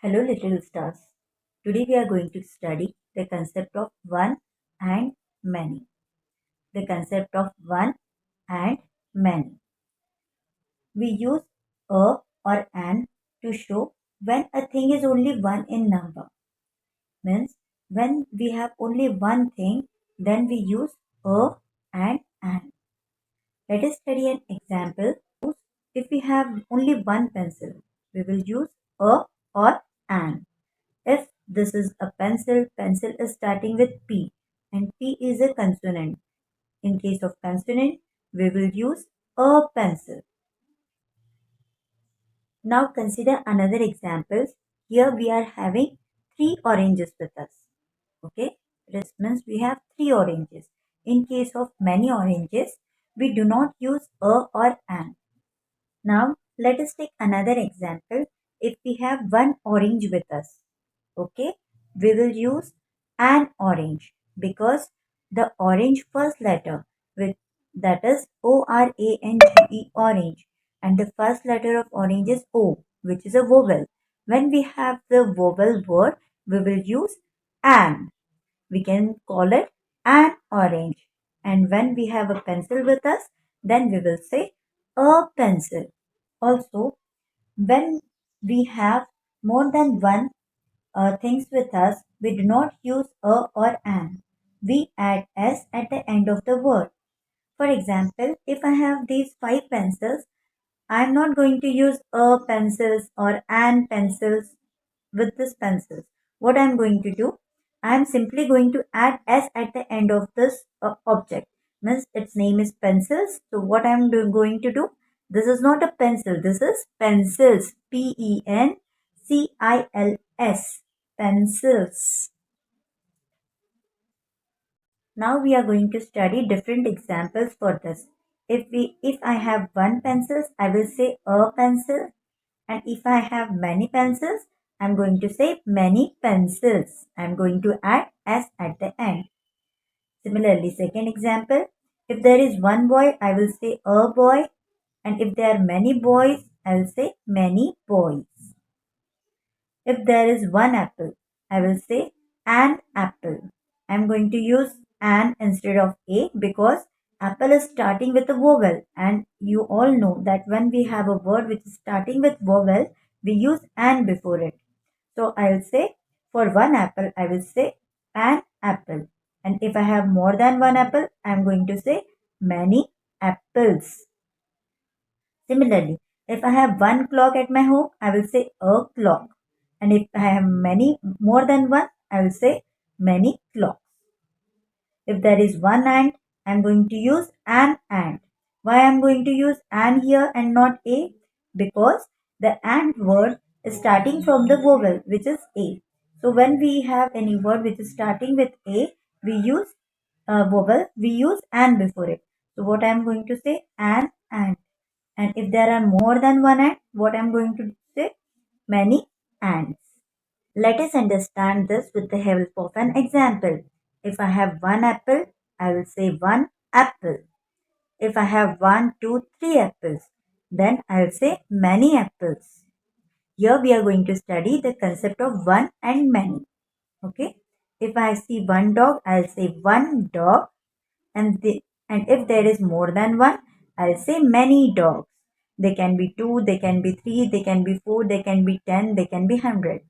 Hello, little stars. Today we are going to study the concept of one and many. The concept of one and many. We use a or an to show when a thing is only one in number. Means when we have only one thing, then we use a and an. Let us study an example. If we have only one pencil, we will use a or an. If this is a pencil, pencil is starting with P and P is a consonant. In case of consonant, we will use a pencil. Now consider another example. Here we are having three oranges with us. Okay, this means we have three oranges. In case of many oranges, we do not use a or an. Now let us take another example. If we have one orange with us, okay, we will use an orange because the orange first letter with that is ORANGE, orange, and the first letter of orange is O, which is a vowel. When we have the vowel word, we will use an. We can call it an orange. And when we have a pencil with us, then we will say a pencil. Also, when we have more than one things with us, we do not use a or an. We add s at the end of the word. For example, if I have these five pencils, I am not going to use a pencils or an pencils with this pencils. What I am going to do, I am simply going to add s at the end of this object. Means its name is pencils. So what I am going to do, this is not a pencil. This is pencils. Pencils. Pencils. Now we are going to study different examples for this. If I have one pencil, I will say a pencil. And if I have many pencils, I'm going to say many pencils. I'm going to add s at the end. Similarly, second example, if there is one boy, I will say a boy. And if there are many boys, I will say many boys. If there is one apple, I will say an apple. I'm going to use an instead of a because apple is starting with a vowel, and you all know that when we have a word which is starting with vowel, we use an before it. So I'll say for one apple, I will say an apple. And if I have more than one apple, I'm going to say many apples. Similarly, if I have one clock at my home, I will say a clock. And if I have many more than one, I will say many clocks. If there is one ant, I am going to use an ant. Why I am going to use an here and not a? Because the ant word is starting from the vowel which is a. So when we have any word which is starting with a, we use a vowel, we use an before it. So what I am going to say, an ant. And if there are more than one ant, what I am going to say, many ants. Let us understand this with the help of an example. If I have one apple, I will say one apple. If I have one, two, three apples, then I will say many apples. Here we are going to study the concept of one and many. Okay. If I see one dog, I'll say one dog. And if there is more than one, I'll say many dogs. They can be two, they can be three, they can be four, they can be 10, they can be 100.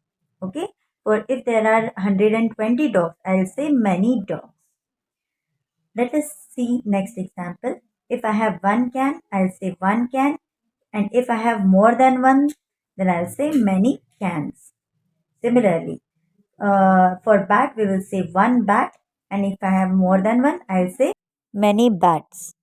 Okay. Or if there are 120 dogs, I'll say many dogs. Let us see next example. If I have one can, I'll say one can. And if I have more than one, then I'll say many cans. Similarly, for bat, we will say one bat. And if I have more than one, I'll say many bats.